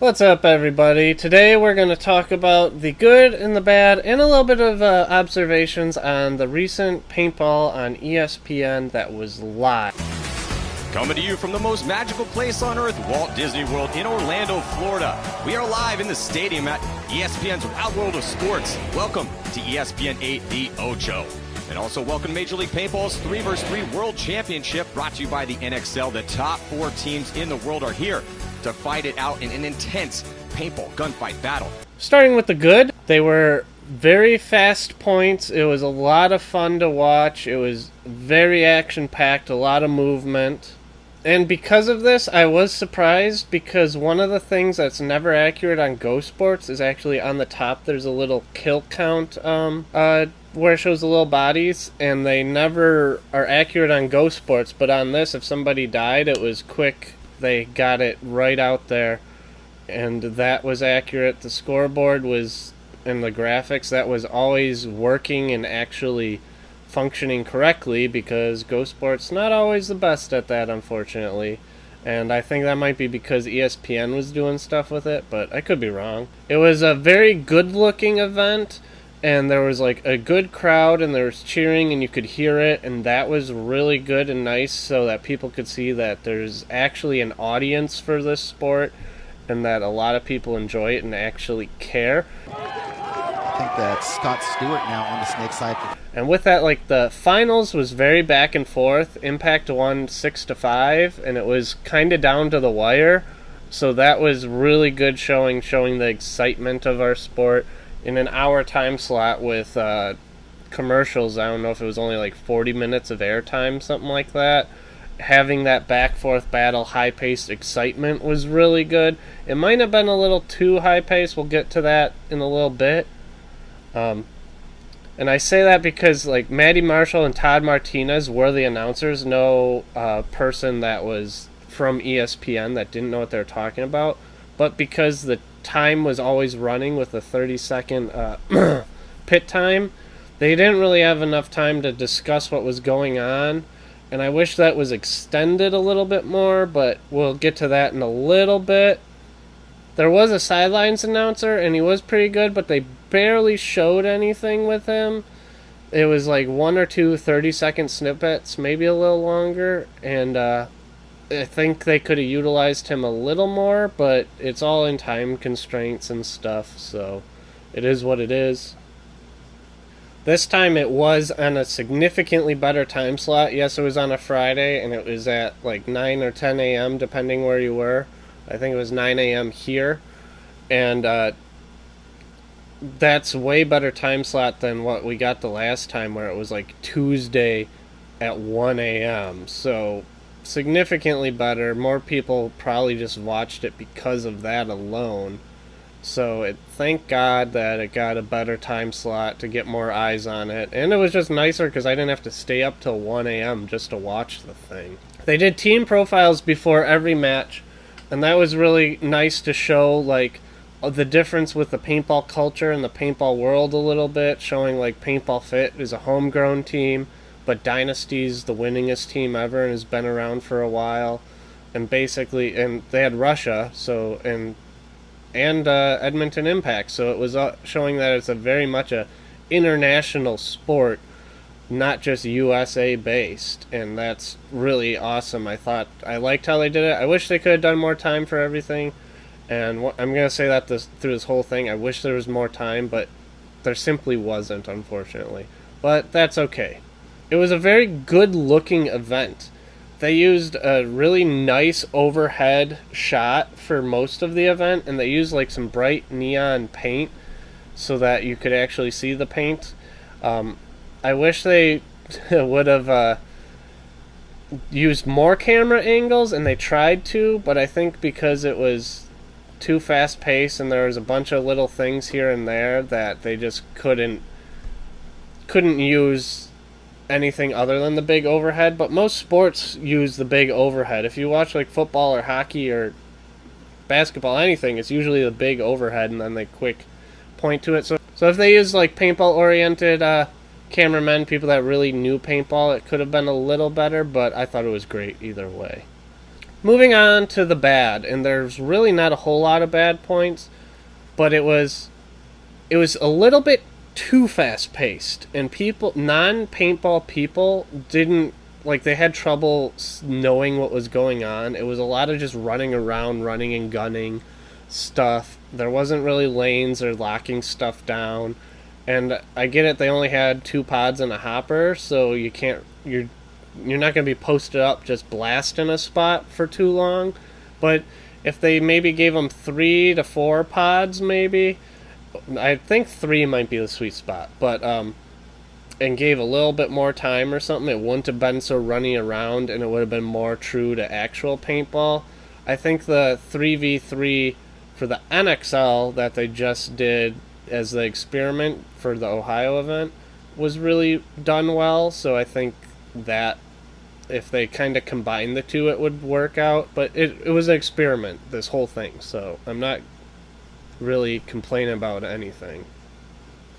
What's up, everybody? Today we're going to talk about the good and the bad and a little bit of observations on the recent paintball on ESPN that was live. Coming to you from the most magical place on earth, Walt Disney World in Orlando, Florida. We are live in the stadium at ESPN's Wild World of Sports. Welcome to ESPN 8 The Ocho. And also welcome to Major League Paintball's 3vs3 World Championship, brought to you by the NXL. The top 4 teams in the world are here to fight it out in an intense paintball gunfight battle. Starting with the good, they were very fast points. It was a lot of fun to watch. It was very action-packed, a lot of movement. And because of this, I was surprised because one of the things that's never accurate on Go Sports is actually on the top there's a little kill count where it shows the little bodies, and they never are accurate on Go Sports, but on this, if somebody died, it was quick. They got it right out there, and that was accurate. The scoreboard was, and the graphics, that was always working and actually functioning correctly, because Go Sports not always the best at that, unfortunately. And I think that might be because ESPN was doing stuff with it, but I could be wrong. It was a very good-looking event, and there was like a good crowd, and there was cheering, and you could hear it, and that was really good and nice, so that people could see that there's actually an audience for this sport, and that a lot of people enjoy it and actually care. I think that's Scott Stewart now on the snake side. And with that, like, the finals was very back and forth. Impact won 6-5, and it was kind of down to the wire, so that was really good showing the excitement of our sport in an hour time slot with commercials. I don't know if it was only like 40 minutes of airtime, something like that. Having that back-forth battle, high-paced excitement was really good. It might have been a little too high-paced. We'll get to that in a little bit. And I say that because like Matty Marshall and Todd Martinez were the announcers. No person that was from ESPN that didn't know what they were talking about. But because the time was always running with a 30-second pit time, they didn't really have enough time to discuss what was going on, and I wish that was extended a little bit more, but we'll get to that in a little bit. There was a sidelines announcer, and he was pretty good, but they barely showed anything with him. It was like 1 or 2 30-second snippets, maybe a little longer, and I think they could have utilized him a little more, but it's all in time constraints and stuff, so it is what it is. This time it was on a significantly better time slot. Yes, it was on a Friday, and it was at like 9 or 10 a.m., depending where you were. I think it was 9 a.m. here, and that's way better time slot than what we got the last time, where it was like Tuesday at 1 a.m., so significantly better. More people probably just watched it because of that alone. So thank God that it got a better time slot to get more eyes on it. And it was just nicer because I didn't have to stay up till 1 a.m. just to watch the thing. They did team profiles before every match, and that was really nice to show like the difference with the paintball culture and the paintball world a little bit, showing like Paintball Fit is a homegrown team, but Dynasty's the winningest team ever and has been around for a while. And basically, and they had Russia, so and Edmonton Impact, so it was showing that it's a very much a international sport, not just USA based, and that's really awesome. I liked how they did it. I wish they could have done more time for everything, and I'm gonna say that through this whole thing. I wish there was more time, but there simply wasn't, unfortunately. But that's okay. It was a very good-looking event. They used a really nice overhead shot for most of the event, and they used like some bright neon paint so that you could actually see the paint. I wish they would have used more camera angles, and they tried to, but I think because it was too fast-paced and there was a bunch of little things here and there that they just couldn't use anything other than the big overhead. But most sports use the big overhead. If you watch like football or hockey or basketball, anything, it's usually the big overhead and then they quick point to it. So if they use like paintball oriented cameramen, people that really knew paintball, it could have been a little better, but I thought it was great either way. moving on to the bad, and there's really not a whole lot of bad points, but it was a little bit too fast paced, and non-paintball people didn't, like, they had trouble knowing what was going on. It was a lot of just running around, running and gunning stuff. There wasn't really lanes or locking stuff down. And I get it, they only had 2 pods and a hopper, so you're not going to be posted up just blasting a spot for too long. But if they maybe gave them 3 to 4 pods, maybe, I think 3 might be the sweet spot, but and gave a little bit more time or something, it wouldn't have been so runny around, and it would have been more true to actual paintball. I think the 3v3 for the NXL that they just did as the experiment for the Ohio event was really done well, so I think that if they kind of combined the two, it would work out. But it was an experiment, this whole thing, so I'm not really complaining about anything.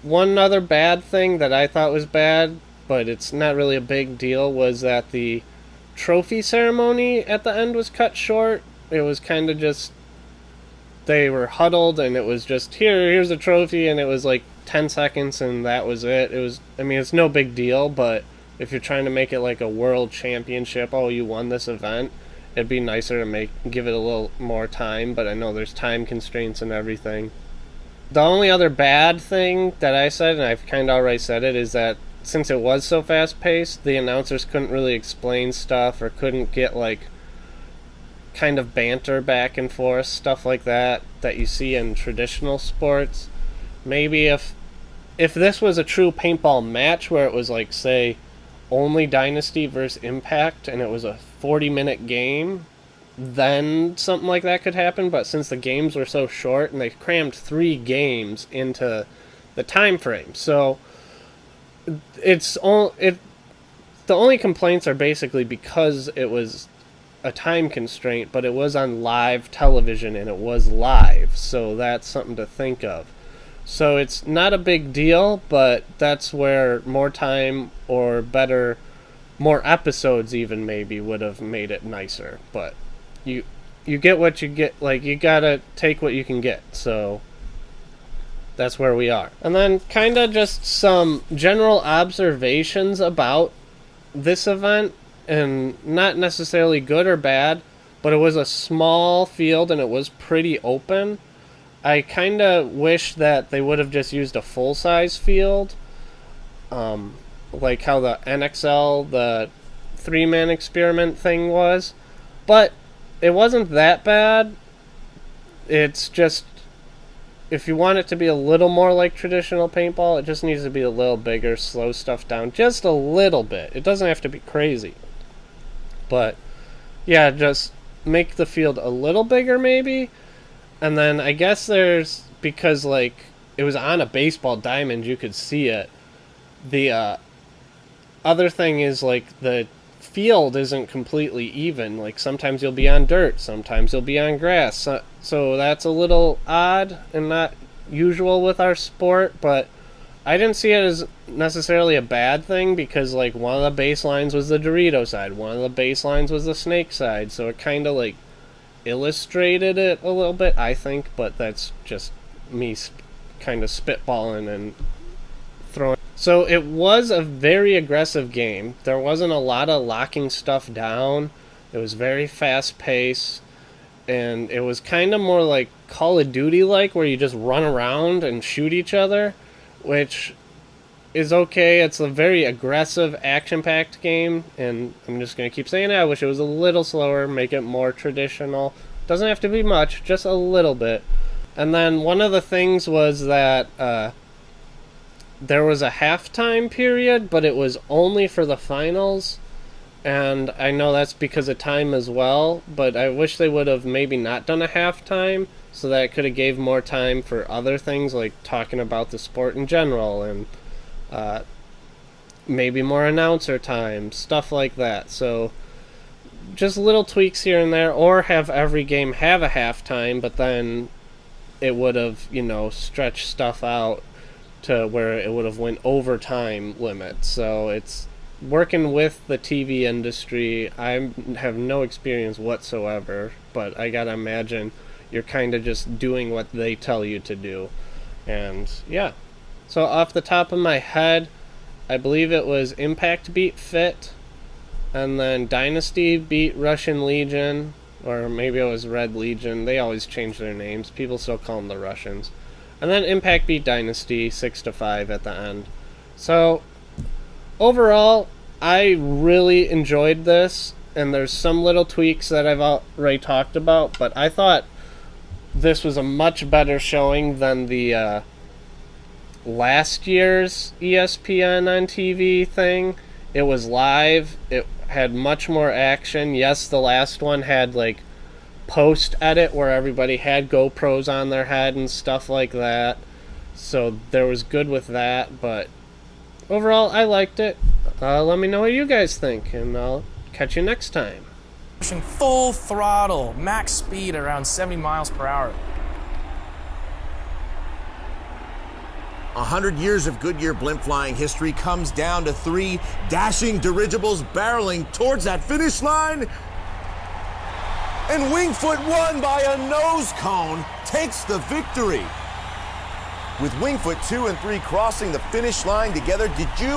One other bad thing that I thought was bad, but it's not really a big deal, was that the trophy ceremony at the end was cut short. It was kind of just, they were huddled, and it was just, here's a trophy, and it was like 10 seconds, and that was it. It was, I mean, it's no big deal, but if you're trying to make it like a world championship, oh, you won this event, it'd be nicer to give it a little more time, but I know there's time constraints and everything. The only other bad thing that I said, and I've kind of already said it, is that since it was so fast-paced, the announcers couldn't really explain stuff, or couldn't get like kind of banter back and forth, stuff like that you see in traditional sports. Maybe if this was a true paintball match where it was like, say, only Dynasty versus Impact, and it was a 40-minute game, then something like that could happen. But since the games were so short, and they crammed 3 games into the time frame, so the only complaints are basically because it was a time constraint, but it was on live television, and it was live, so that's something to think of. So it's not a big deal, but that's where more time, or better, more episodes even maybe, would have made it nicer. But you get what you get, like, you gotta take what you can get, so that's where we are. And then kind of just some general observations about this event, and not necessarily good or bad, but it was a small field and it was pretty open. I kind of wish that they would have just used a full-size field, like how the NXL, the 3-man experiment thing was, but it wasn't that bad. It's just, if you want it to be a little more like traditional paintball, it just needs to be a little bigger, slow stuff down just a little bit. It doesn't have to be crazy. But, yeah, just make the field a little bigger maybe. And then I guess because, like, it was on a baseball diamond, you could see it. The other thing is, like, the field isn't completely even. Like, sometimes you'll be on dirt, sometimes you'll be on grass. So that's a little odd and not usual with our sport, but I didn't see it as necessarily a bad thing, because, like, one of the baselines was the Dorito side, one of the baselines was the snake side, so it kind of, like, illustrated it a little bit, I think, but that's just me kind of spitballing and throwing. So it was a very aggressive game. There wasn't a lot of locking stuff down. It was very fast-paced, and it was kind of more like Call of Duty-like, where you just run around and shoot each other, which is okay. It's a very aggressive, action-packed game, and I'm just going to keep saying it. I wish it was a little slower, make it more traditional. Doesn't have to be much, just a little bit. And then one of the things was that there was a halftime period, but it was only for the finals, and I know that's because of time as well, but I wish they would have maybe not done a halftime, so that it could have gave more time for other things, like talking about the sport in general, and maybe more announcer time, stuff like that. So just little tweaks here and there, or have every game have a halftime, but then it would have, stretched stuff out to where it would have went over time limit. So it's working with the TV industry, I have no experience whatsoever, but I gotta imagine you're kind of just doing what they tell you to do. And yeah. So off the top of my head, I believe it was Impact beat Fit, and then Dynasty beat Russian Legion, or maybe it was Red Legion. They always change their names. People still call them the Russians. And then Impact beat Dynasty 6-5 at the end. So overall, I really enjoyed this, and there's some little tweaks that I've already talked about, but I thought this was a much better showing than the last year's ESPN on TV thing. It was live. It had much more action. Yes, the last one had like post edit where everybody had GoPros on their head and stuff like that. So there was good with that, but overall I liked it. Let me know what you guys think, and I'll catch you next time. Pushing full throttle, max speed around 70 miles per hour. 100 years of Goodyear blimp flying history comes down to 3 dashing dirigibles barreling towards that finish line. And Wingfoot, won by a nose cone, takes the victory. With Wingfoot 2 and 3 crossing the finish line together, did you